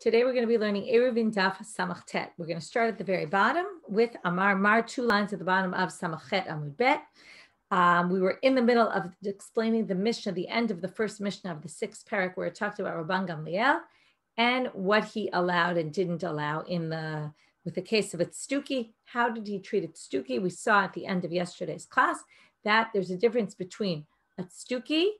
Today we're going to be learning Eruvin Daf Samachet. We're going to start at the very bottom with Amar Mar, 2 lines at the bottom of Samachet Amud Bet. We were in the middle of explaining the Mishnah, the end of the first Mishnah of the 6th parak, where it talked about Rabban Gamliel and what he allowed and didn't allow with the case of a tztuki. How did he treat a tztuki? We saw at the end of yesterday's class that there's a difference between a tztuki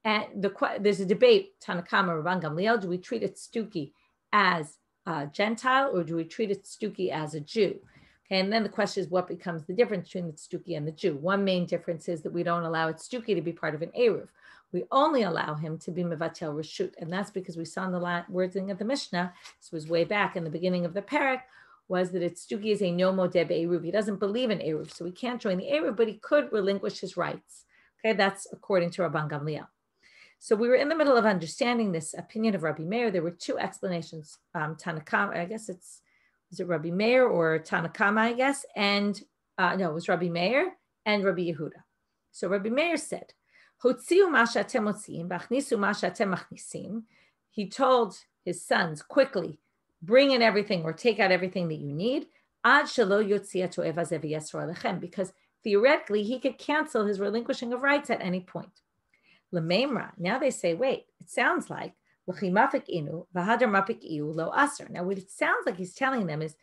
and there's a debate, Tanakama, Rabban Gamliel, do we treat a tztuki as a Gentile or do we treat a tztuki as a Jew? Okay, and then the question is what becomes the difference between the tztuki and the Jew? One main difference is that we don't allow a tztuki to be part of an Eruv. We only allow him to be mevatel reshut, and that's because we saw in the wording of the Mishnah, this was way back in the beginning of the parak, was that a tztuki is a no modeh be'eruv. He doesn't believe in Eruv, so he can't join the Eruv, but he could relinquish his rights. Okay, that's according to Rabban Gamliel. So we were in the middle of understanding this opinion of Rabbi Meir. There were 2 explanations. Tanakama, I guess is it Rabbi Meir or Tanakama, I guess? And no, it was Rabbi Meir and Rabbi Yehuda. So Rabbi Meir said, Hotziu ma she'atem motziim, v'achnisu ma she'atem machnisim. He told his sons quickly, bring in everything or take out everything that you need, ad shelo yotzia to'ev hazeh v'yasro alechem, because theoretically he could cancel his relinquishing of rights at any point. L'meimra, now they say, wait, it sounds like now what it sounds like he's telling them is,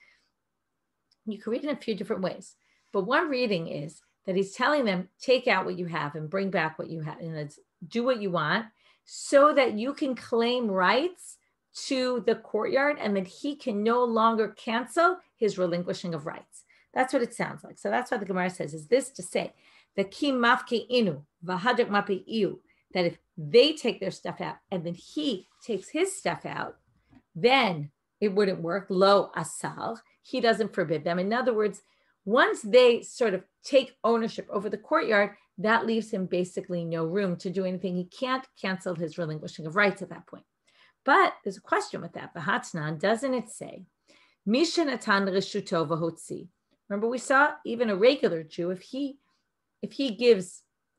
you can read it in a few different ways, but one reading is that he's telling them, take out what you have and bring back what you have, and do what you want so that you can claim rights to the courtyard and that he can no longer cancel his relinquishing of rights. That's what it sounds like. So that's what the Gemara says, is this to say, the ki mafke inu v'hadrak mapi iu, that if they take their stuff out and then he takes his stuff out, then it wouldn't work. Lo asal, he doesn't forbid them. In other words, once they sort of take ownership over the courtyard, that leaves him basically no room to do anything. He can't cancel his relinquishing of rights at that point. But there's a question with that. V'hatnan, doesn't it say, Misha natan reshuto v'hotzi? Remember, we saw even a regular Jew, if he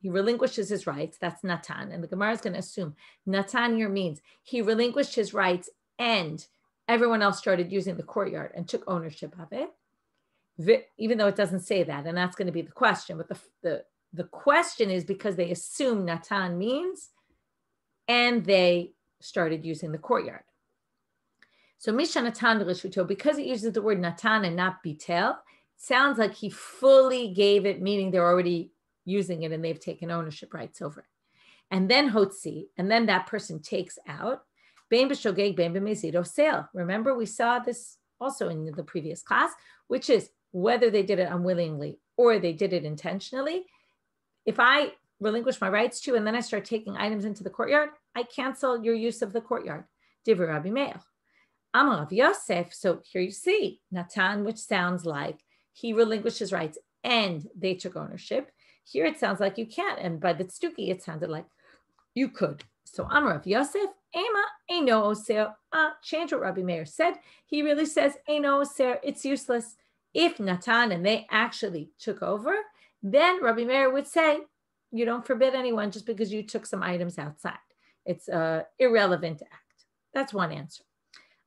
relinquishes his rights, that's Natan. And the Gemara is going to assume Natan here means he relinquished his rights and everyone else started using the courtyard and took ownership of it, even though it doesn't say that. And that's going to be the question. But the question is because they assume Natan means and they started using the courtyard. So Misha Natan Rishuto, because it uses the word Natan and not Bitel, sounds like he fully gave it, meaning they're already using it and they've taken ownership rights over it. And then Hotzi, and then that person takes out. Remember, we saw this also in the previous class, which is whether they did it unwillingly or they did it intentionally. If I relinquish my rights to, and then I start taking items into the courtyard, I cancel your use of the courtyard. Divrei Rabbi Meir. Amar Rav Yosef, so here you see Natan, which sounds like he relinquished his rights and they took ownership. Here it sounds like you can't, and by the tztuki it sounded like you could. So Amar Rav Yosef, Ema Eino Oser. Change what Rabbi Meir said. He really says Eino Oser. It's useless. If Natan and they actually took over, then Rabbi Meir would say you don't forbid anyone just because you took some items outside. It's an irrelevant act. That's one answer.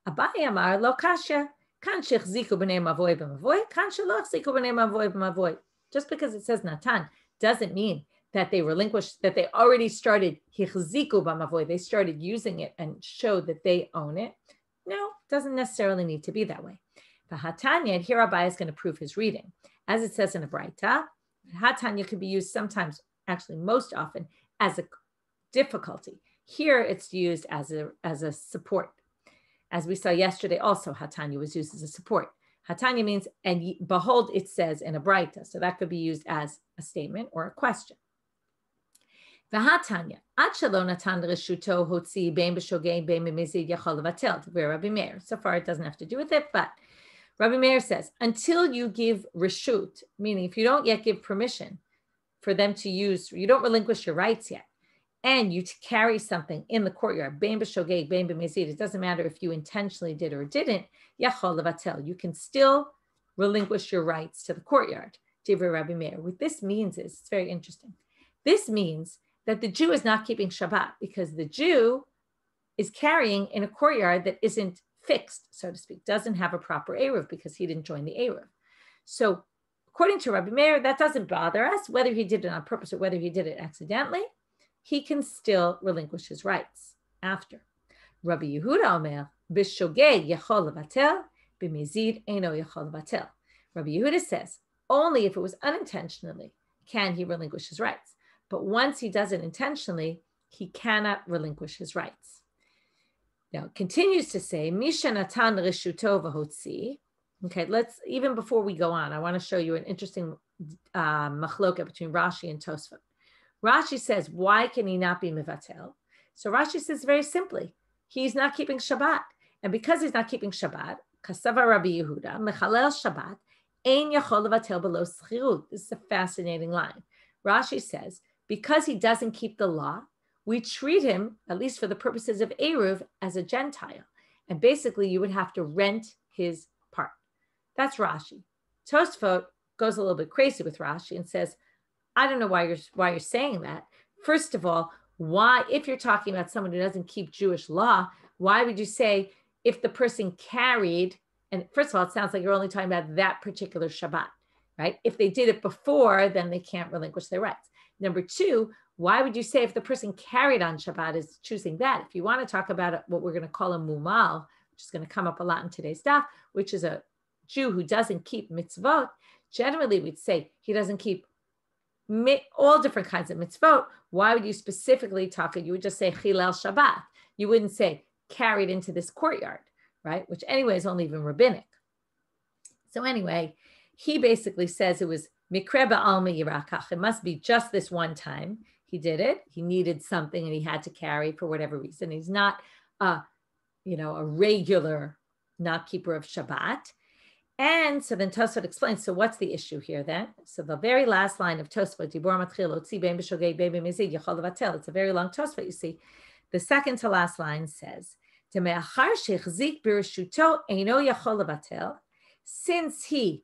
Abaye Amar Lo Kasha. Kan shechziku b'nei mavoy b'mavoy. Kan shelo chziku b'nei mavoy b'mavoy. Just because it says Natan doesn't mean that they relinquished, that they already started hichziku b'mavoy. They started using it and showed that they own it. No, doesn't necessarily need to be that way. The Hatanya, here Abai is going to prove his reading. As it says in a Braita, Hatanya could be used sometimes, actually most often, as a difficulty. Here it's used as a support. As we saw yesterday, also Hatanya was used as a support. Hatanya means, and behold, it says in a Braita. So that could be used as a statement or a question. V'hatanya, ad shelo natan reshuto hotzi bein b'shogei bein b'mizid yachol levatel. Rabbi Meir. So far, it doesn't have to do with it, but Rabbi Meir says, until you give reshut, meaning if you don't yet give permission for them to use, you don't relinquish your rights yet, and you carry something in the courtyard, bein b'shogeg, bein b'mizid, it doesn't matter if you intentionally did or didn't, yachol levatel, you can still relinquish your rights to the courtyard. Divrei Rabbi Meir. What this means is, it's very interesting. This means that the Jew is not keeping Shabbat because the Jew is carrying in a courtyard that isn't fixed, so to speak, doesn't have a proper Eruv because he didn't join the Eruv. So according to Rabbi Meir, that doesn't bother us, whether he did it on purpose or whether he did it accidentally, he can still relinquish his rights after. Rabbi Yehuda Omer, b'shogeg yachol levatel, b'mezid eino yachol levatel. Rabbi Yehuda says, only if it was unintentionally can he relinquish his rights. But once he does it intentionally, he cannot relinquish his rights. Now, it continues to say, Misha natan reshuto v'hotzi. Okay, even before we go on, I want to show you an interesting machloka between Rashi and Tosfot. Rashi says, why can he not be mevatel? So Rashi says very simply, he's not keeping Shabbat. And because he's not keeping Shabbat, kasava Rabbi Yehuda, mechalel Shabbat, ein yachol levatel below schirut. This is a fascinating line. Rashi says, because he doesn't keep the law, we treat him, at least for the purposes of Eruv, as a Gentile. And basically, you would have to rent his part. That's Rashi. Tosfot goes a little bit crazy with Rashi and says, I don't know why you're saying that. First of all, why, if you're talking about someone who doesn't keep Jewish law, why would you say if the person carried, and first of all, it sounds like you're only talking about that particular Shabbat, right? If they did it before, then they can't relinquish their rights. Number two, why would you say if the person carried on Shabbat is choosing that? If you want to talk about what we're going to call a mumal, which is going to come up a lot in today's daf, which is a Jew who doesn't keep mitzvot, generally we'd say he doesn't keep all different kinds of mitzvot. Why would you specifically talk? You would just say chilel Shabbat. You wouldn't say carried into this courtyard, right? Which anyway is only even rabbinic. So anyway, he basically says it was mikre ba'alma yirakach. It must be just this one time he did it. He needed something and he had to carry for whatever reason. He's not a regular not keeper of Shabbat. And so then Tosfot explains, so what's the issue here then? So the very last line of Tosfot, it's a very long Tosfot, you see. The second to last line says, since he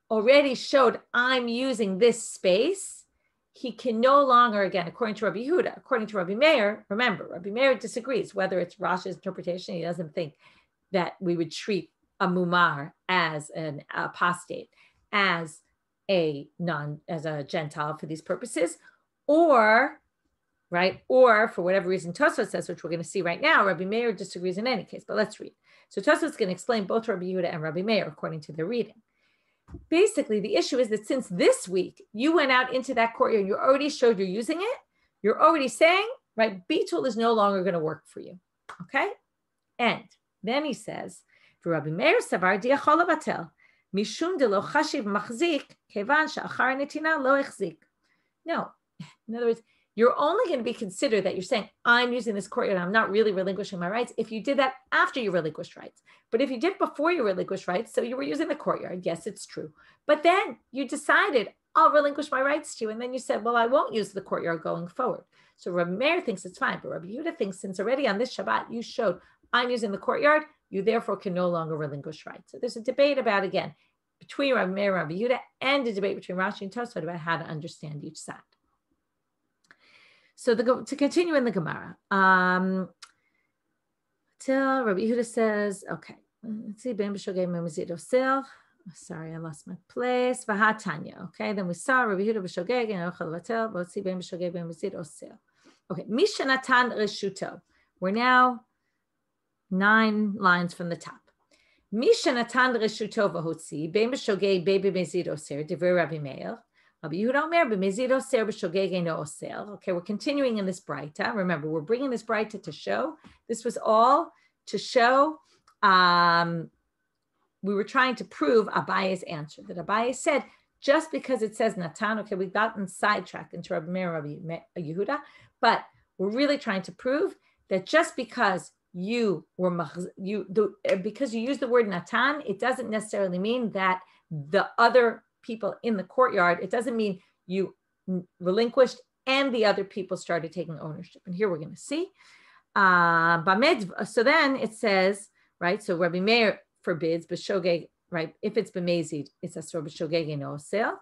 already showed I'm using this space, he can no longer, again, according to Rabbi Yehuda, according to Rabbi Meir, remember, Rabbi Meir disagrees, whether it's Rashi's interpretation, he doesn't think that we would treat a mumar as an apostate, as a Gentile for these purposes, or for whatever reason Tosfot says, which we're going to see right now, Rabbi Meir disagrees in any case, but let's read. So Tosfot's going to explain both Rabbi Yehuda and Rabbi Meir according to their reading. Basically, the issue is that since this week you went out into that courtyard, you already showed you're using it, you're already saying, right, Bitul is no longer going to work for you, okay? And then he says, for Rabbi Meir savar diachol levatel, mishum delo chashiv machzik, kevan she'achar netina lo echzik. No, in other words, you're only going to be considered that you're saying, I'm using this courtyard, I'm not really relinquishing my rights, if you did that after you relinquished rights. But if you did before you relinquished rights, so you were using the courtyard, yes, it's true. But then you decided, I'll relinquish my rights to you. And then you said, well, I won't use the courtyard going forward. So Rabbi Meir thinks it's fine. But Rabbi Yehuda thinks since already on this Shabbat, you showed, I'm using the courtyard, you therefore can no longer relinquish rights. So there's a debate about, again, between Rabbi Meir and Rabbi Yehuda, and a debate between Rashi and Tosfot about how to understand each side. So to continue in the Gemara, till Rabbi Yehuda says, okay, let's see, Ben B'Shogeg Memezid Osel. Sorry, I lost my place. Vahatanya. Okay, then we saw Rabbi Yehuda B'Shogeg and Ochel Vatel. Let's see, Ben B'Shogeg Memezid Osel. Okay, Mishanatan Reshuto. We're now 9 lines from the top. Mishanatan Reshuto v'hotzi Ben B'Shogeg B'Mezid Osel. Divrei Rabbi Meir. Okay, we're continuing in this Braita. Remember, we're bringing this Braita to show. This was all to show. We were trying to prove Abaye's answer. That Abaye said, just because it says Natan, okay, we've gotten sidetracked into Rabbi Meir, Rabbi Yehuda, but we're really trying to prove that just because because you use the word Natan, it doesn't necessarily mean that the other people in the courtyard, it doesn't mean you relinquished and the other people started taking ownership. And here we're going to see. So then it says, right, so Rabbi Meir forbids, b'shogeg, right, if it's b'mezid, it's asur b'shogeg eno osel.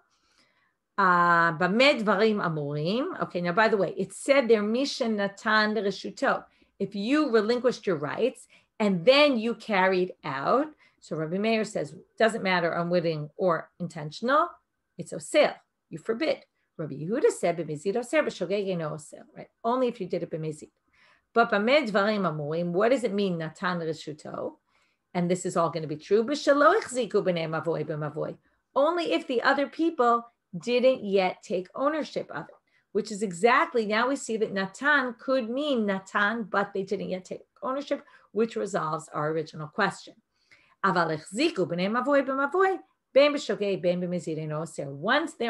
B'med dvarim amurim. Okay, now by the way, it said there, mishen natan reshuto. If you relinquished your rights, and then you carried out. So Rabbi Meir says, doesn't matter unwitting or intentional, it's osel, you forbid. Rabbi Yehuda said, b'mezid oser, b'shogeg eino osel, right? Only if you did it b'mezid. But b'med dvarim amurim, what does it mean, natan reshuto? And this is all going to be true. B'shelo ichziku b'nei mavoy b'mavoy. Only if the other people didn't yet take ownership of it, which is exactly, now we see that natan could mean natan, but they didn't yet take ownership, which resolves our original question. Once they're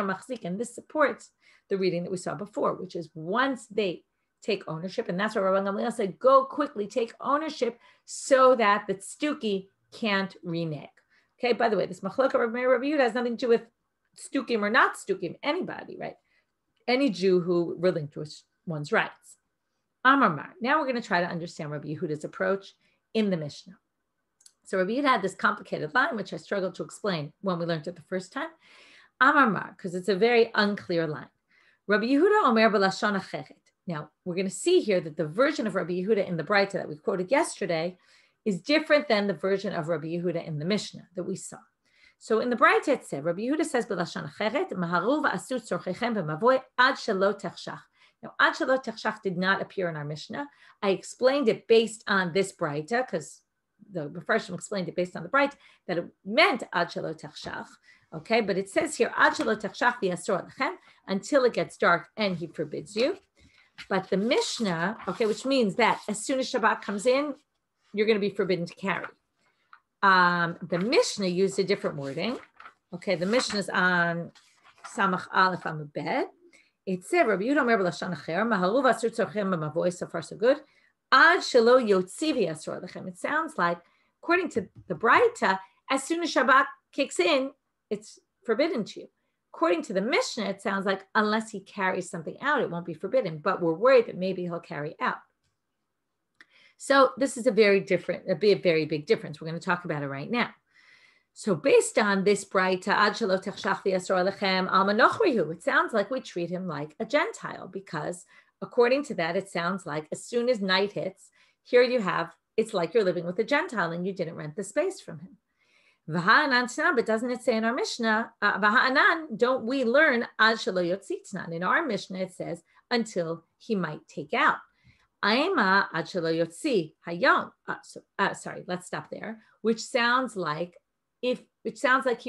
machzik, and this supports the reading that we saw before, which is once they take ownership, and that's what Rabban Gamliel said, go quickly, take ownership so that the stuki can't renege. Okay, by the way, this machlok of Rabbi Yehuda has nothing to do with stukim or not stukim, anybody, right? Any Jew who relinquished one's rights. Amar Mar. Now we're going to try to understand Rabbi Yehuda's approach in the Mishnah. So Rabbi Yehuda had this complicated line, which I struggled to explain when we learned it the first time. Amar Mar, because it's a very unclear line. Rabbi Yehuda omer b'lashon acheret. Now, we're going to see here that the version of Rabbi Yehuda in the Braita that we quoted yesterday is different than the version of Rabbi Yehuda in the Mishnah that we saw. So in the Braita it said, Rabbi Yehuda says b'lashon acheret, maharu v'asu tzorchechem b'mavoy ad shelo techshach. Now, ad shelo techshach did not appear in our Mishnah. I explained it based on this Braita, because the Mepharshim explained it based on the Braita, that it meant ad shelo techshach. Okay, but it says here, ad shelo techshach v'yasor lechem, until it gets dark and he forbids you. But the Mishnah, okay, which means that as soon as Shabbat comes in, you're going to be forbidden to carry. The Mishnah used a different wording. Okay, the Mishnah is on Samach Aleph Amud Bet. It said, Rabbi Yehuda omer b'lashon acher, maharu v'asur tzorchem b'mavoy, so far so good. Ad shelo yotzi v'yasor lechem. It sounds like, according to the Braita, as soon as Shabbat kicks in, it's forbidden to you. According to the Mishnah, it sounds like unless he carries something out, it won't be forbidden, but we're worried that maybe he'll carry out. So this is a very big difference. We're going to talk about it right now. So based on this Braita, ad shelo techshach v'yasor lechem al manochrihu, it sounds like we treat him like a Gentile, because according to that, it sounds like as soon as night hits, here you have, it's like you're living with a Gentile and you didn't rent the space from him. But doesn't it say in our Mishnah, don't we learn ad shelo yotzi tnan? In our Mishnah, it says until he might take out. Aima ad shelo yotzi hayom. Sorry, let's stop there. Which sounds like he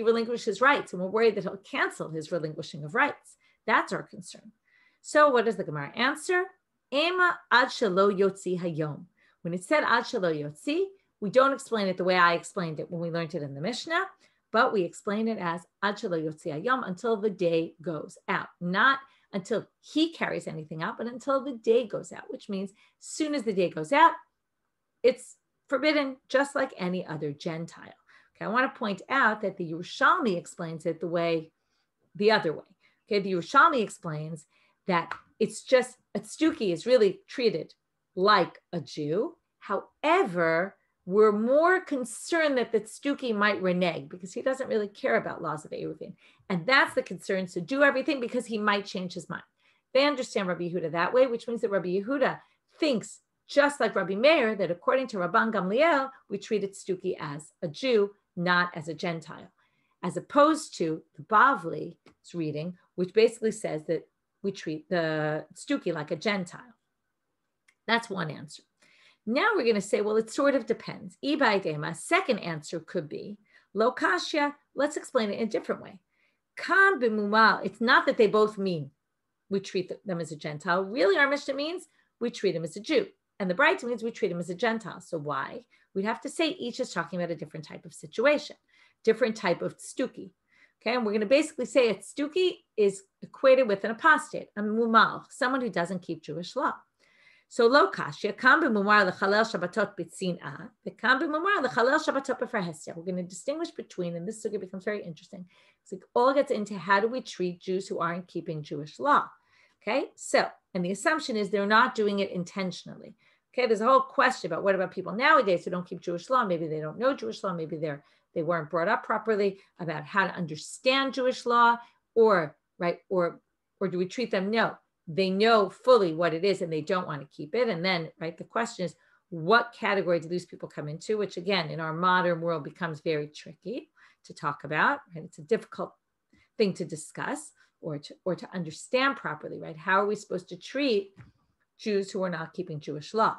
relinquished his rights, and we're worried that he'll cancel his relinquishing of rights. That's our concern. So what does the Gemara answer? Ema ad shelo yotzi hayom. When it said ad shelo yotzi, we don't explain it the way I explained it when we learned it in the Mishnah, but we explain it as ad shelo yotzi hayom, until the day goes out. Not until he carries anything out, but until the day goes out, which means as soon as the day goes out, it's forbidden, just like any other Gentile. Okay, I want to point out that the Yerushalmi explains it the other way. Okay, the Yerushalmi explains that it's just, a Tzduki is really treated like a Jew. However, we're more concerned that the Tzduki might renege because he doesn't really care about laws of Eruvin. And that's the concern, so do everything because he might change his mind. They understand Rabbi Yehuda that way, which means that Rabbi Yehuda thinks, just like Rabbi Meir, that according to Rabban Gamliel, we treated Tzduki as a Jew, not as a Gentile, as opposed to the Bavli's reading, which basically says that we treat the Tzduki like a Gentile. That's one answer. Now we're going to say, well, it sort of depends. Ibaidema, second answer could be, lo kashya, let's explain it in a different way. Kan b'mumal, it's not that they both mean we treat them as a Gentile. Really, our Mishnah means we treat him as a Jew. And the Braita means we treat him as a Gentile. So why? We'd have to say each is talking about a different type of situation, different type of Tzduki. Okay, and we're going to basically say a Tzduki is equated with an apostate, a mumal, someone who doesn't keep Jewish law. So lo kashya, kam b'mumar lechalel shabbatot b'tzin'ah, v'kam b'mumar lechalel shabbatot b'frahesya. We're going to distinguish between, and this sugya becomes very interesting, because it all gets into how do we treat Jews who aren't keeping Jewish law. Okay, so, and the assumption is they're not doing it intentionally. Okay, there's a whole question about what about people nowadays who don't keep Jewish law? Maybe they don't know Jewish law. Maybe they weren't brought up properly about how to understand Jewish law, or do we treat them? No, they know fully what it is and they don't want to keep it. And then, right, the question is, what category do these people come into, which again, in our modern world becomes very tricky to talk about, right? It's a difficult thing to discuss or to understand properly, right? How are we supposed to treat Jews who are not keeping Jewish law?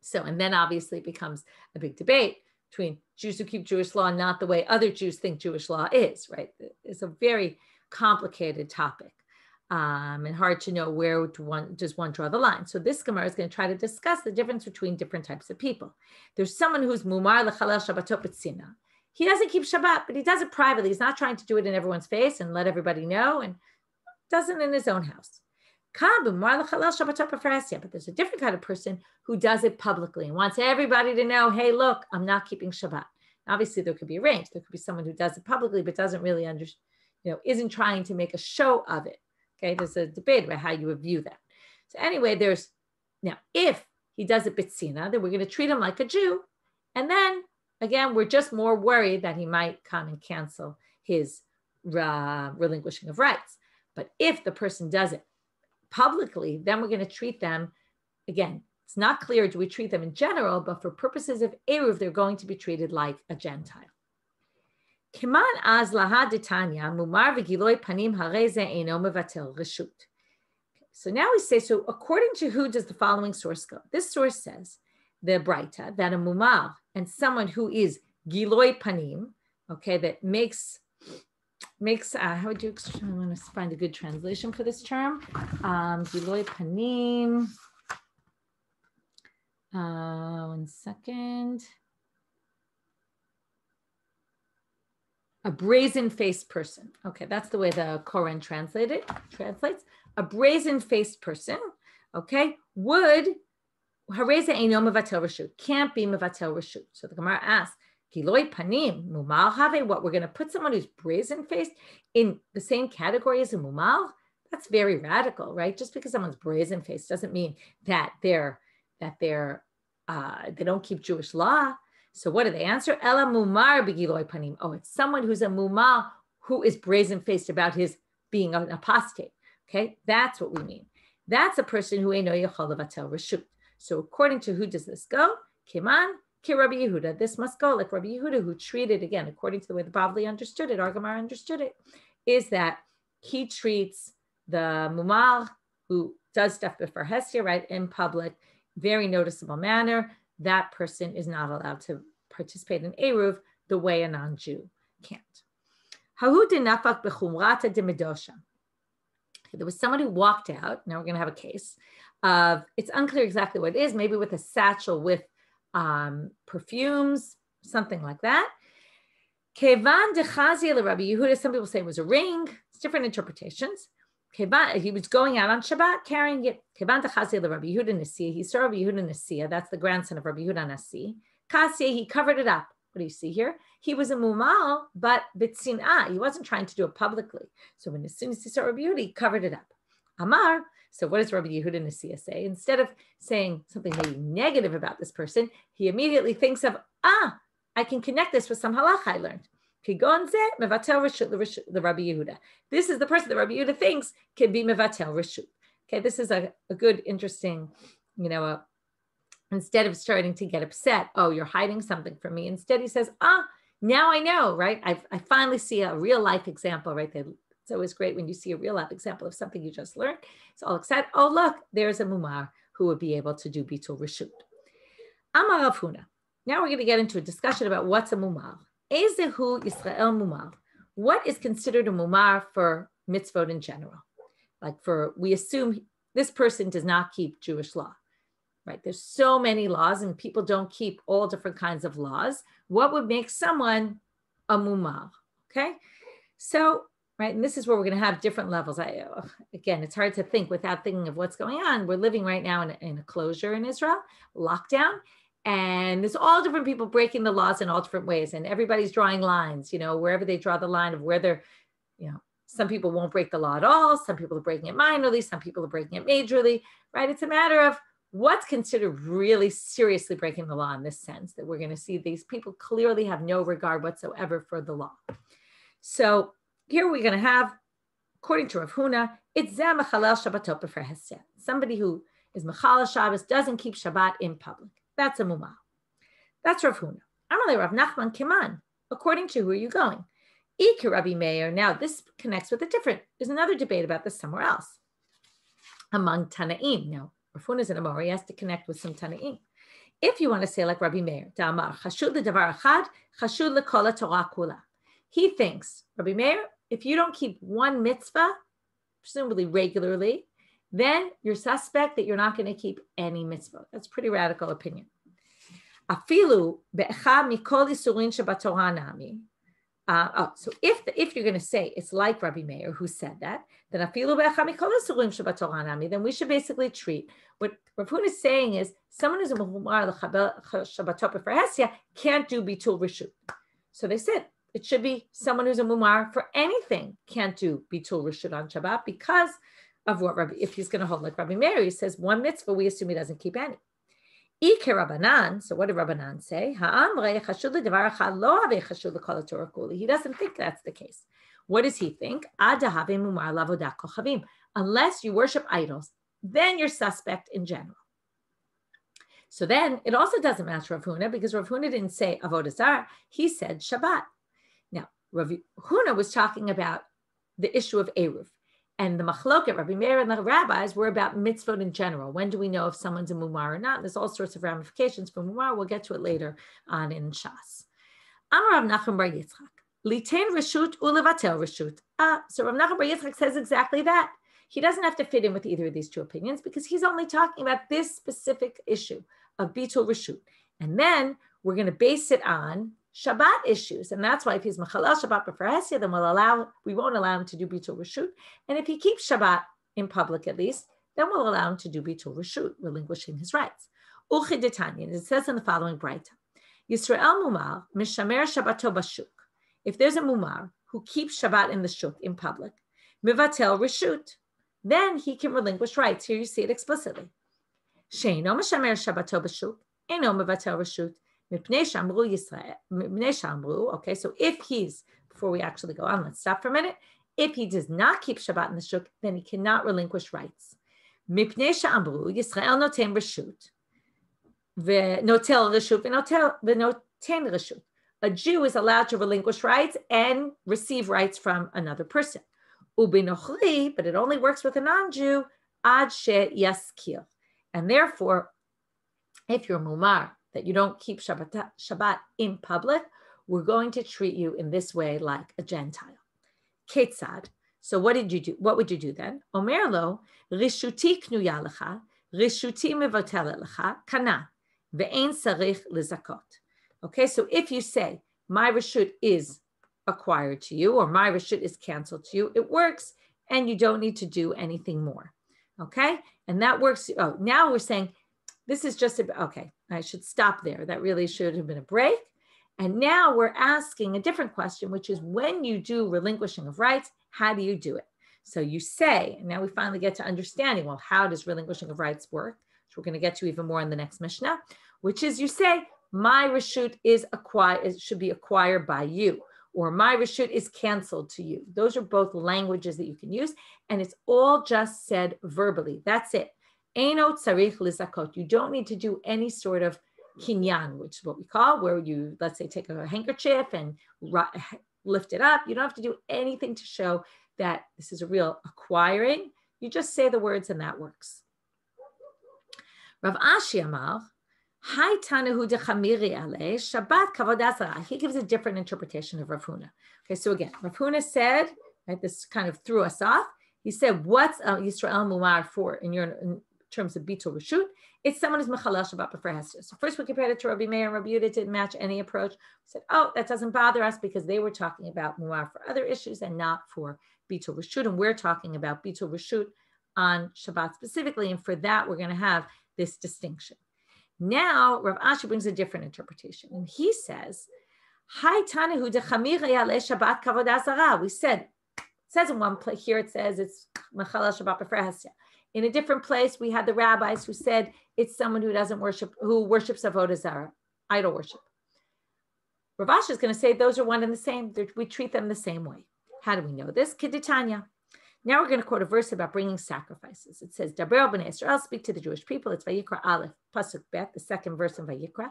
So, and then obviously it becomes a big debate between Jews who keep Jewish law and not the way other Jews think Jewish law is, right? It's a very complicated topic and hard to know where does one draw the line. So this Gemara is going to try to discuss the difference between different types of people. There's someone who's mumar lechalel Shabbatot b'tzina. He doesn't keep Shabbat, but he does it privately. He's not trying to do it in everyone's face and let everybody know, and does it in his own house. But there's a different kind of person who does it publicly and wants everybody to know, hey, look, I'm not keeping Shabbat. Obviously, there could be a range. There could be someone who does it publicly, but doesn't really isn't trying to make a show of it. Okay, there's a debate about how you would view that. So anyway, if he does it bitsina, then we're going to treat him like a Jew. And then, again, we're just more worried that he might come and cancel his relinquishing of rights. But if the person does it publicly, then we're going to treat them, again, it's not clear, do we treat them in general, but for purposes of Eruv, they're going to be treated like a Gentile. Kiman az laha detanya, mumar v'giloi panim hareze eino mevatel reshut. So now we say, so according to who does the following source go? This source says, the Braita, that a mumar and someone who is giloi panim, okay, that makes how would you, I want to find a good translation for this term. Giloi panim. One second. A brazen-faced person. Okay, that's the way the Koran translates. A brazen-faced person, okay, would hareze eino mevatel reshut, can't be mevatel reshut. So the Gemara asks, Giloi panim, mumal have, what, we're going to put someone who's brazen-faced in the same category as a mumal? That's very radical, right? Just because someone's brazen-faced doesn't mean that they don't keep Jewish law. So what do they answer? Ela mumar b'giloi panim. Oh, it's someone who's a mumal who is brazen-faced about his being an apostate. Okay, that's what we mean. That's a person who eino yachol levatel reshut. So according to who does this go? Kiman ki Rabbi Yehuda. This must go like Rabbi Yehuda, who treated, again, according to the way the Bavli understood it, our Gemara understood it, is that he treats the mumal who does stuff before Hestia, right, in public, very noticeable manner. That person is not allowed to participate in Eruv the way a non-Jew can't. Hahu dinafak b'chumrata dimidosha. There was someone who walked out. Now we're going to have a case of, it's unclear exactly what it is, maybe with a satchel with perfumes, something like that. Kevan dechazia Rabbi Yehuda. Some people say it was a ring. It's different interpretations. He was going out on Shabbat carrying it. Kevan dechazia Rabbi Yehuda Nasiya. He saw Rabbi Yehuda Nasiya. That's the grandson of Rabbi Yehuda Nasi. Kasiyah, he covered it up. What do you see here? He was a mumal, but bitzinah. He wasn't trying to do it publicly. So as soon as he saw Rabbi Yehuda, he covered it up. Amar. So what does Rabbi Yehuda Nasiya say? Instead of saying something maybe negative about this person, he immediately thinks of, I can connect this with some halacha I learned. The Rabbi Yehuda. This is the person that Rabbi Yehuda thinks can be mevatel reshut. Okay, this is a good, interesting, instead of starting to get upset, oh, you're hiding something from me. Instead, he says, now I know, right? I finally see a real life example right there. It's always great when you see a real life example of something you just learned. It's all excited. Oh, look, there's a mumar who would be able to do bitul reshut. Amar Rav Huna. Now we're going to get into a discussion about what's a mumar. Ezehu Yisrael mumar. What is considered a mumar for mitzvot in general? We assume this person does not keep Jewish law, right? There's so many laws and people don't keep all different kinds of laws. What would make someone a mumar? Okay. So, right. And this is where we're going to have different levels. Again, it's hard to think without thinking of what's going on. We're living right now in a closure in Israel, lockdown. And there's all different people breaking the laws in all different ways. And everybody's drawing lines, wherever they draw the line of where they're, some people won't break the law at all. Some people are breaking it minorly. Some people are breaking it majorly, right? It's a matter of what's considered really seriously breaking the law in this sense, that we're going to see these people clearly have no regard whatsoever for the law. So here we're going to have, according to Rav Huna, it's zeh mechalel Shabbatot b'fer hesed. Somebody who is Mechala Shabbos, doesn't keep Shabbat in public. That's a mumar. That's Rav Huna. Amalei Rav Nachman Kiman. According to who are you going? Iki Rabbi Meir. Now this connects with there's another debate about this somewhere else. Among Tanaim. Now, Rav Huna is an Amor, he has to connect with some Tanaim. If you want to say like Rabbi Meir, Da'amar, Chashud ledavar achad, Chashud lekol Torah kula. He thinks, Rabbi Meir, if you don't keep one mitzvah, presumably regularly, then you're suspect that you're not going to keep any mitzvah. That's a pretty radical opinion. Afilu be'echad mikol isurin shebatorah nami. So if you're going to say it's like Rabbi Meir who said that, then afilu be'echad mikol isurin shebatorah nami, then we should basically treat what Rav Huna is saying is someone who's a mumar l'shabbatot b'ferhesia can't do bitul reshut. So they said it should be someone who's a mumar for anything can't do bitul reshut on Shabbat because of what if he's going to hold like Rabbi Meir, he says one mitzvah, we assume he doesn't keep any. Ike Rabbanan, so what did Rabbanan say? He doesn't think that's the case. What does he think? Unless you worship idols, then you're suspect in general. So then it also doesn't match Rav Huna because Rav Huna didn't say Avodah Zarah, he said Shabbat. Now, Rav Huna was talking about the issue of Eruv. And the machloket, Rabbi Meir and the rabbis were about mitzvot in general. When do we know if someone's a mumar or not? There's all sorts of ramifications for mumar. We'll get to it later on in Shas. Amar Rav Nachman bar Yitzchak, litain reshut ulevatel reshut. So Rav Nachman bar Yitzchak says exactly that. He doesn't have to fit in with either of these two opinions because he's only talking about this specific issue of bitul reshut. And then we're going to base it on Shabbat issues, and that's why if he's Mechalel Shabbat b'ferhesia, then we won't allow him to do bitul reshut. And if he keeps Shabbat in public at least, then we'll allow him to do bitul reshut, relinquishing his rights. Uchidetanya, it says in the following brayta: Yisrael mumar mishamer Shabbato b'shuk. If there's a mumar who keeps Shabbat in the shuk in public, mivatel reshut, then he can relinquish rights. Here you see it explicitly. Sheino mishamer Shabbato b'shuk, eno mivatel reshut. Okay, so if he's, before we actually go on, let's stop for a minute. If he does not keep Shabbat in the shuk, then he cannot relinquish rights. A Jew is allowed to relinquish rights and receive rights from another person. But it only works with a non-Jew, ad she yaskil. And therefore, if you're mumar, that you don't keep Shabbat in public, we're going to treat you in this way like a Gentile. Ketzad. So what did you do? What would you do then? Omer lo, rishuti knuya lecha, rishuti mevotelet lecha, kana, ve'ein sarich lizakot. Okay, so if you say, my reshut is acquired to you, or my reshut is canceled to you, it works, and you don't need to do anything more. Okay, and that works. Oh, now we're saying, this is just, okay, I should stop there. That really should have been a break. And now we're asking a different question, which is when you do relinquishing of rights, how do you do it? So you say, and now we finally get to understanding, well, how does relinquishing of rights work? Which we're going to get to even more in the next Mishnah, which is you say, my reshut is acquired, it should be acquired by you, or my reshut is canceled to you. Those are both languages that you can use, and it's all just said verbally. That's it. Eino tzarich lizakot. You don't need to do any sort of kinyan, which is what we call, where you, let's say, take a handkerchief and lift it up. You don't have to do anything to show that this is a real acquiring. You just say the words and that works. Rav Ashi Amar, Hai Tanahu de Chamiri Ale, Shabbat Kavod Asara. He gives a different interpretation of Rav Huna. Okay, so again, Rav Huna said, right, this kind of threw us off. He said, what's Yisrael Mumar for in terms of bitul reshut? It's someone who's mechalel Shabbat b'ferhesia. So first we compared it to Rabbi Meir and Rabbi Yehuda. Didn't match any approach. We said, oh, that doesn't bother us because they were talking about mumar for other issues and not for bitul reshut. And we're talking about bitul reshut on Shabbat specifically. And for that, we're going to have this distinction. Now, Rav Ashi brings a different interpretation. And he says, Hai Tanahu de Chamiri Ale Shabbat Kavod Azara. We said, it says in one place here, it says it's mechalel Shabbat b'ferhesia. In a different place, we had the rabbis who said it's someone who doesn't worship, who worships avodah zarah, idol worship. Rav Ashi is going to say those are one and the same. We treat them the same way. How do we know this? Keditanya. Now we're going to quote a verse about bringing sacrifices. It says, Daber b'nei Israel, speak to the Jewish people. It's Vayikra Aleph, Pasuk Bet, the second verse in Vayikra.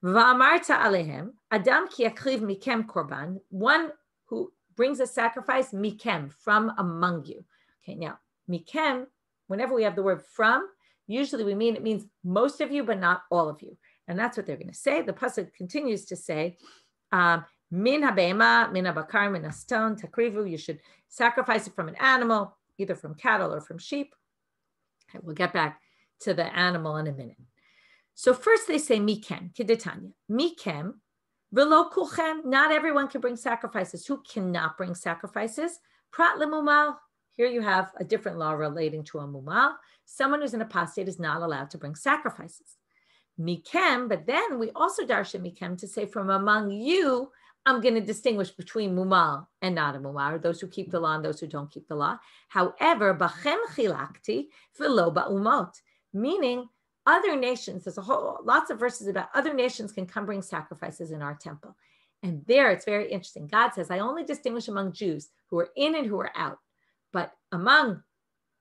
V'amarta alehem, Adam ki yakriv mikem korban, one who brings a sacrifice, mikem, from among you. Okay, now, mikem, whenever we have the word from, usually it means most of you, but not all of you. And that's what they're going to say. The pasuk continues to say, min habeima, min habakar, min haston, takrivu, you should sacrifice it from an animal, either from cattle or from sheep. Okay, we'll get back to the animal in a minute. So first they say mikem, kidetanya, mikem, velo kulchem, not everyone can bring sacrifices. Who cannot bring sacrifices? Prat lemumal, here you have a different law relating to a mumal. Someone who's an apostate is not allowed to bring sacrifices. Mikem, but then we also darshan mikem to say from among you, I'm going to distinguish between mumal and not a mumal, those who keep the law and those who don't keep the law. However, bachem chilakti velo ba'umot, meaning other nations, there's lots of verses about other nations can come bring sacrifices in our temple. And there it's very interesting. God says, I only distinguish among Jews who are in and who are out. But among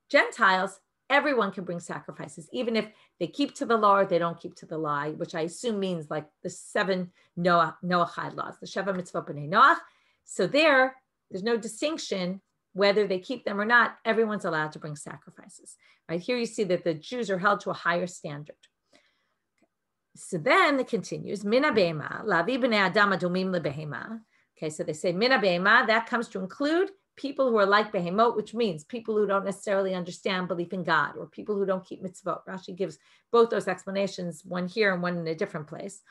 Gentiles, everyone can bring sacrifices, even if they keep to the law or they don't keep to the law, which I assume means like the 7 Noachide laws, the Sheva Mitzvot B'nai Noach. So there's no distinction whether they keep them or not. Everyone's allowed to bring sacrifices. Right here you see that the Jews are held to a higher standard. So then it continues, Mina Be'ema, Lavi B'nei Adam Adumim LeBehema. Okay, so they say Mina Be'ema, that comes to include people who are like behemot, which means people who don't necessarily understand belief in God, or people who don't keep mitzvot. Rashi gives both those explanations, one here and one in a different place,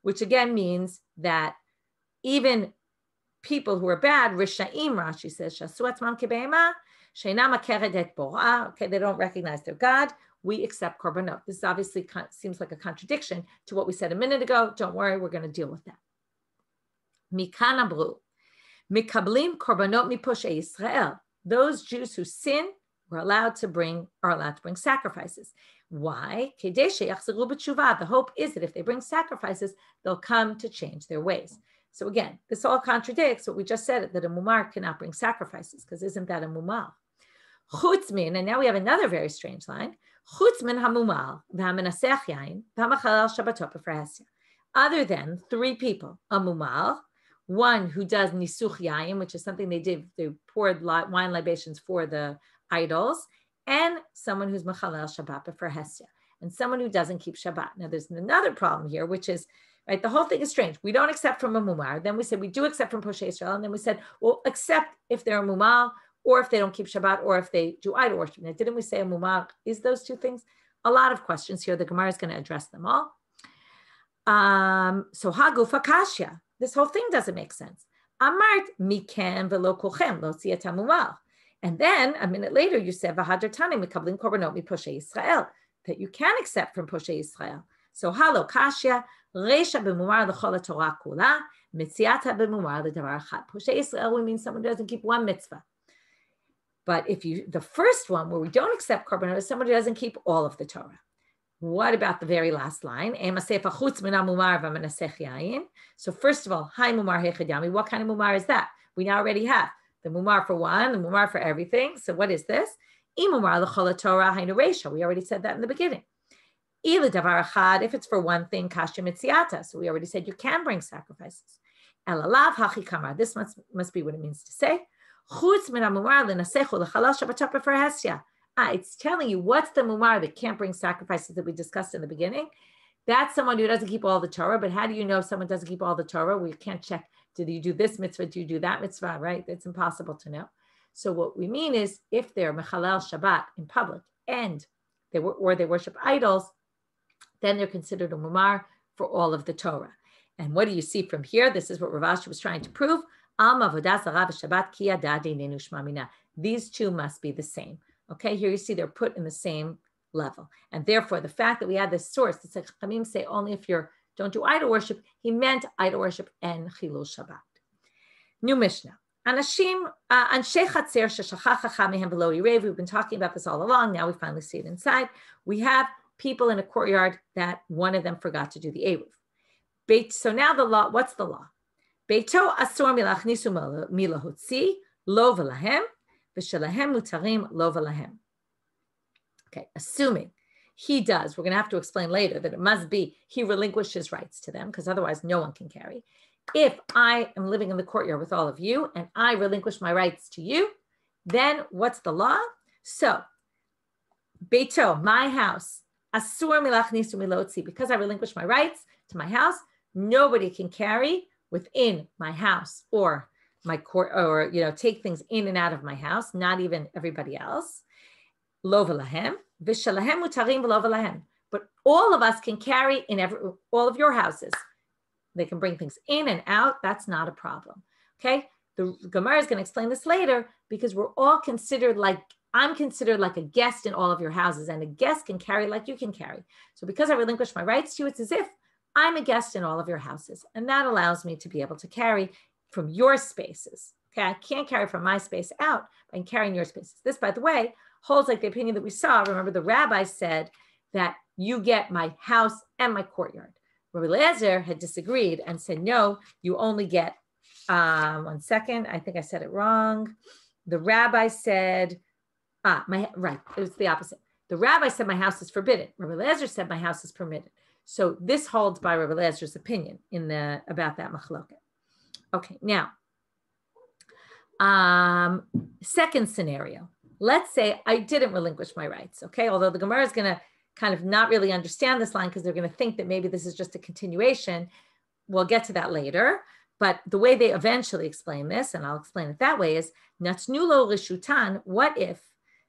which again means that even people who are bad, rishaim, Rashi says, shasu atzmam kebehema, sheina makeret et bora. Okay, they don't recognize their God. We accept korbanot. This obviously seems like a contradiction to what we said a minute ago. Don't worry, we're going to deal with that. Mikan abru. Mikablim korbanot miposhei Yisrael. Those Jews who sin are allowed to bring sacrifices. Why? The hope is that if they bring sacrifices, they'll come to change their ways. So again, this all contradicts what we just said, that a mumar cannot bring sacrifices, because isn't that a mumal? Chutzmin, and now we have another very strange line. Chutzmin hamumal v'hamenasech yain v'hamachalal shabbatot b'frehesya. Other than 3 people, a mumal, one who does nisuch yayin, which is something they did, they poured wine libations for the idols, and someone who's machalel Shabbat b'frehesya, and someone who doesn't keep Shabbat. Now there's another problem here, which is, right, the whole thing is strange. We don't accept from a mumar. Then we said we do accept from Poshei Israel, and then we said, well, accept if they're a mumal, or if they don't keep Shabbat, or if they do idol worship. Now, didn't we say a mumar is those 2 things? A lot of questions here. The Gemara is going to address them all. So hagufa kashya. This whole thing doesn't make sense. Amart mikem velo kolchem lo siyat hamumal. And then a minute later you said v'hadar tani mikablim korbanot miposhei Yisrael, that you can accept from Poshei Yisrael. So halo kashya reisha b'mumar l'chol Torah kula mitziyata b'mumar l'davar achad. Poshei Yisrael we mean someone who doesn't keep one mitzvah. But the first one where we don't accept korbanot is someone who doesn't keep all of the Torah. What about the very last line? So first of all, hi mumar hechad, what kind of mumar is that? We now already have the mumar for one, the mumar for everything. So what is this? We already said that in the beginning. If it's for one thing, kasha mitziata. So we already said you can bring sacrifices. This must be what it means to say. It's telling you what's the mumar that can't bring sacrifices that we discussed in the beginning. That's someone who doesn't keep all the Torah. But how do you know someone doesn't keep all the Torah? We can't check. Did you do this mitzvah? Do you do that mitzvah? Right? It's impossible to know. So what we mean is if they're mechalel Shabbat in public and they worship idols, then they're considered a mumar for all of the Torah. And what do you see from here? This is what Rav Ashi was trying to prove. These 2 must be the same. Okay, here you see they're put in the same level. And therefore, the fact that we had this source, that says, Chamim say only if you don't do idol worship, he meant idol worship and Chilul Shabbat. New Mishnah. Anashim, Anshe Chatzer Sheshachach Chacham Mehem V'lo Yirev. We've been talking about this all along. Now we finally see it inside. We have people in a courtyard that one of them forgot to do the Eruv. So now the law, what's the law? Beito Asor Milachnisu Milahutzi, Lo V'lahem, v'shelahem mutarim lo v'lahem. Okay, assuming he does, we're going to have to explain later that it must be he relinquishes rights to them, because otherwise no one can carry. If I am living in the courtyard with all of you and I relinquish my rights to you, then what's the law? So, Beito, my house, asur milachnisu milotzi, because I relinquish my rights to my house, nobody can carry within my house or my court, or take things in and out of my house, not even everybody else. Lo v'lahem, v'shalahem mutarim v'lo v'lahem. But all of us can carry in all of your houses. They can bring things in and out. That's not a problem. Okay. The Gemara is going to explain this later, because we're all considered I'm considered like a guest in all of your houses, and a guest can carry like you can carry. So because I relinquish my rights to you, it's as if I'm a guest in all of your houses. And that allows me to be able to carry from your spaces. Okay. I can't carry from my space out, but I can carry in your spaces. This, by the way, holds like the opinion that we saw. Remember, the rabbi said that you get my house and my courtyard. Rabbi Eliezer had disagreed and said, no, you only get, one second, I think I said it wrong. The rabbi said, it was the opposite. The rabbi said my house is forbidden. Rabbi Eliezer said my house is permitted. So this holds by Rabbi Eliezer's opinion about that machloket. Okay, now, second scenario. Let's say I didn't relinquish my rights, okay? Although the Gemara is going to kind of not really understand this line, because they're going to think that maybe this is just a continuation. We'll get to that later. But the way they eventually explain this, and I'll explain it that way, is Natnu lo rishutan. What if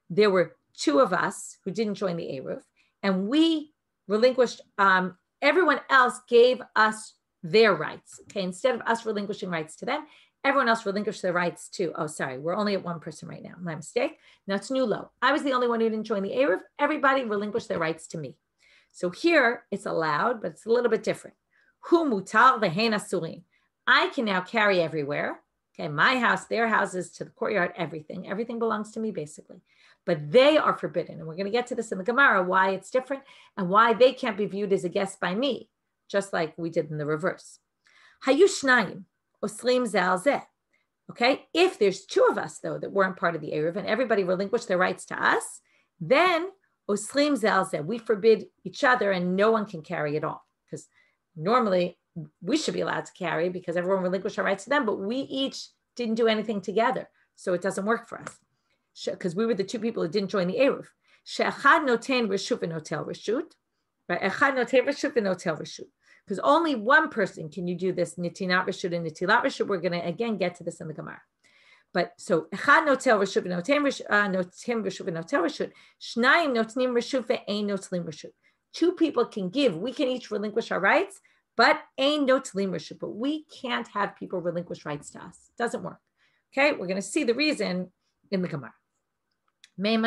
there were two of us who didn't join the Eruv, and we relinquished, everyone else gave us their rights, okay? Instead of us relinquishing rights to them, everyone else relinquished their rights to, we're only at one person right now. My mistake. Natnu lo. I was the only one who didn't join the Eruv. Everybody relinquished their rights to me. So here it's allowed, but it's a little bit different. Hu mutar v'hein asurin. I can now carry everywhere. Okay, my house, their houses, to the courtyard, everything. Everything belongs to me, basically. But they are forbidden. And we're going to get to this in the Gemara, why it's different and why they can't be viewed as a guest by me, just like we did in the reverse. Hayu shnayim oslim zal zeh. Okay, if there's two of us, though, that weren't part of the Eruv and everybody relinquished their rights to us, then oslim zal zeh, we forbid each other and no one can carry it all. Because normally we should be allowed to carry because everyone relinquished our rights to them, but we each didn't do anything together. So it doesn't work for us. Because we were the two people who didn't join the Eruv. She'echad noten reshut v'notel reshut. Right? Echad noten reshut v'notel reshut. Because only one person can you do this nitinat reshut and nitilat reshut. We're going to again get to this in the Gemara. But so echad notel reshut v'noten reshut v'notel reshut. Shnayim notnim reshut ve'ein notlim reshut. Two people can give. We can each relinquish our rights, but ein notlim reshut. But we can't have people relinquish rights to us. It doesn't work. Okay, we're going to see the reason in the Gemara. And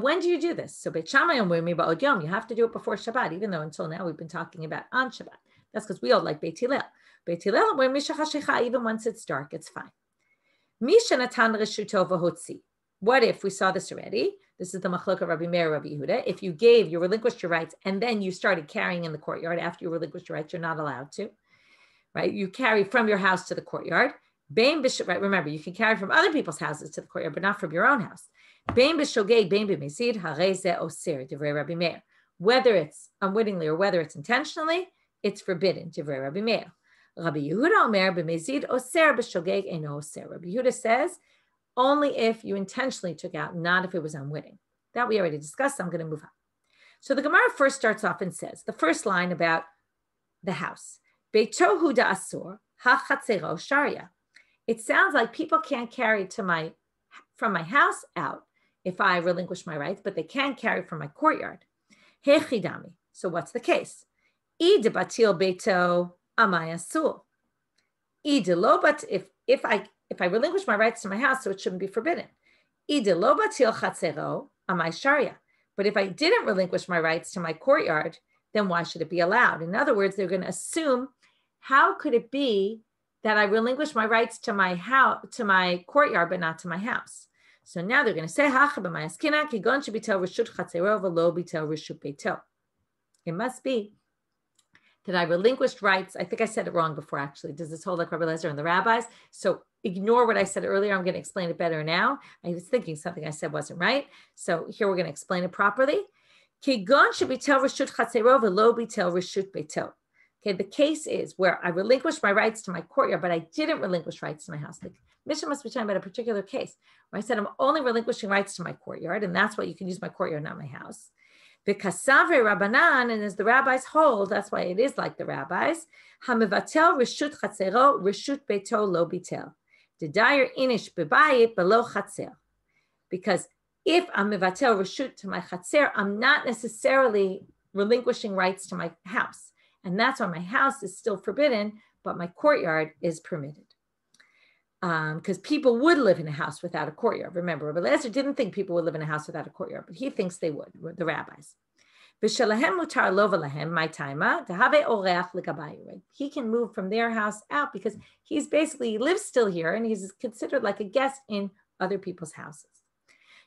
when do you do this? So Beit Shammai ba'od yom, you have to do it before Shabbat, even though until now we've been talking about on Shabbat. That's because we all like Beit Hillel. Beit Hillel, even once it's dark, it's fine. What if we saw this already? This is the Machlok of Rabbi Meir, Rabbi Yehuda. If you relinquished your rights, and then you started carrying in the courtyard after you relinquished your rights, you're not allowed to, right? You carry from your house to the courtyard. Bein bishop, right? Remember, you can carry from other people's houses to the courtyard, but not from your own house. Bein b'shogeg, bein b'mezid, harei zeh oser, divrei Rabbi Meir. Whether it's unwittingly or whether it's intentionally, it's forbidden, divrei Rabbi Meir. Rabbi Yehuda omer b'mezid oser b'shogeg eino oser. Rabbi Yehuda says only if you intentionally took out, not if it was unwitting. That we already discussed. So I'm going to move on. So the Gemara first starts off and says the first line about the house. Beito hu da'asur ha-chatzero sharia. It sounds like people can't carry from my house out if I relinquish my rights, but they can carry from my courtyard. Hechidami. So what's the case? Id batil beito amay asul. Id lo bat if I relinquish my rights to my house, so it shouldn't be forbidden. Id lo batil chatzero amay sharia. But if I didn't relinquish my rights to my courtyard, then why should it be allowed? In other words, they're going to assume, how could it be that I relinquish my rights to my house, to my courtyard, but not to my house? So now they're going to say, it must be that I relinquished rights. I think I said it wrong before, actually. Does this hold like Rabbi Eliezer and the rabbis? So ignore what I said earlier. I'm going to explain it better now. I was thinking something I said wasn't right. So here we're going to explain it properly. Okay, the case is where I relinquished my rights to my courtyard, but I didn't relinquish rights to my house. The Mishnah must be talking about a particular case where I said I'm only relinquishing rights to my courtyard, and that's why you can use my courtyard, not my house. V'kasavre Rabbanan, and as the rabbis hold, that's why it is like the rabbis. Hamivatel reshut chatzero reshut beito lo bitel. Dedayer inish bebayit below chatzer. Because if I'm mivatel reshut to my chatzer, I'm not necessarily relinquishing rights to my house. And that's why my house is still forbidden, but my courtyard is permitted. Because people would live in a house without a courtyard. Remember, Rabbi Eliezer didn't think people would live in a house without a courtyard, but he thinks they would, the rabbis. He can move from their house out because he lives still here and he's considered like a guest in other people's houses.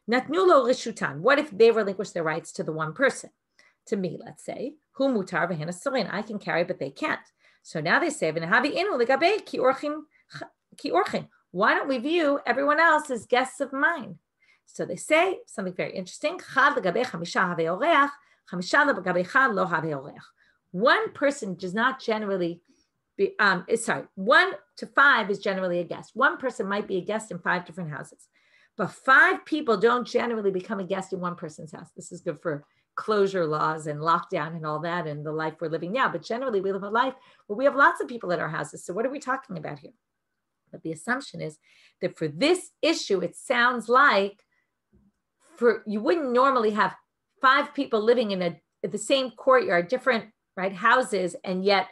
What if they relinquish their rights to the one person? To me, let's say, I can carry, but they can't. So now they say, why don't we view everyone else as guests of mine? So they say something very interesting. One person does not generally be, 1 to 5 is generally a guest. One person might be a guest in 5 different houses, but 5 people don't generally become a guest in one person's house. This is good for closure laws and lockdown and all that and the life we're living now. But generally we live a life where we have lots of people at our houses. So what are we talking about here? But the assumption is that for this issue, it sounds like you wouldn't normally have 5 people living in the same courtyard, different houses, and yet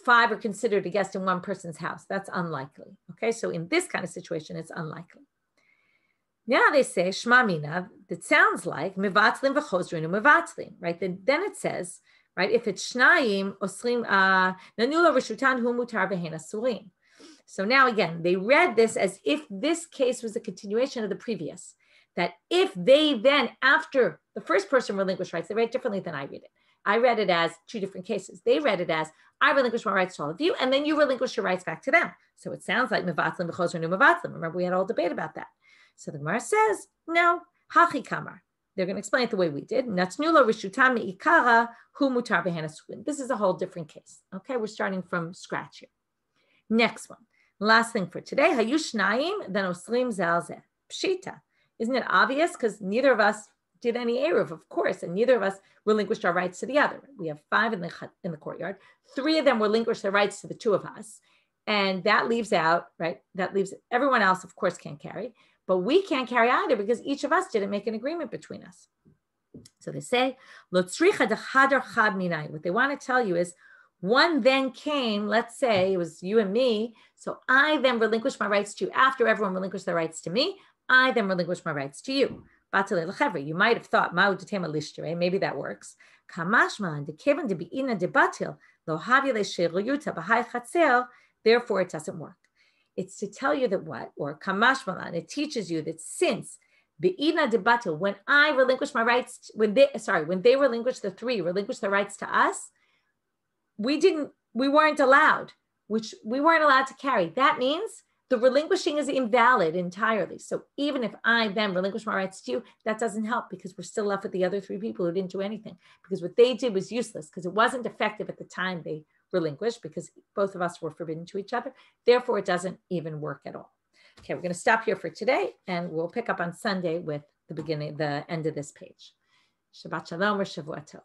5 are considered a guest in one person's house. That's unlikely. Okay, so in this kind of situation, it's unlikely. Now they say Shma Mina. That sounds like mevatzlim v'chozrin u'mevatzlim, right? Then it says, right, if it's shnayim osrim nanula rishutan hu mutar v'hen asurim. So now again, they read this as if this case was a continuation of the previous. That if they then, after the first person relinquished rights, they read it differently than I read it. I read it as 2 different cases. They read it as I relinquish my rights to all of you, and then you relinquish your rights back to them. So it sounds like mevatzlim v'chozrin u'mevatzlim. Remember, we had a whole debate about that. So the Gemara says, no, hachi kamar. They're going to explain it the way we did. Natsnulo rishutam me'ikara hu mutar v'hen asurim. This is a whole different case. Okay, we're starting from scratch here. Next one. Last thing for today. Hayu shnayim then osrim zalzeh. Pshita. Isn't it obvious? Because neither of us did any eruv, of course, and neither of us relinquished our rights to the other. We have 5 in the courtyard. 3 of them relinquished their rights to the 2 of us. And that leaves out, right? That leaves everyone else, of course, can't carry. But we can't carry either because each of us didn't make an agreement between us. So they say, what they want to tell you is, one then came, let's say it was you and me, so I then relinquished my rights to you. After everyone relinquished their rights to me, I then relinquished my rights to you. You might have thought, maybe that works. Therefore, it doesn't work. It's to tell you that what, or kamashmalan, it teaches you that since be'ina debatil, when I relinquished my rights, when they relinquished relinquished their rights to us, we weren't allowed to carry. That means the relinquishing is invalid entirely. So even if I then relinquish my rights to you, that doesn't help because we're still left with the other 3 people who didn't do anything because what they did was useless because it wasn't effective at the time they relinquished because both of us were forbidden to each other. Therefore, it doesn't even work at all. Okay, we're going to stop here for today and we'll pick up on Sunday with the end of this page. Shabbat Shalom or Shavua Tov.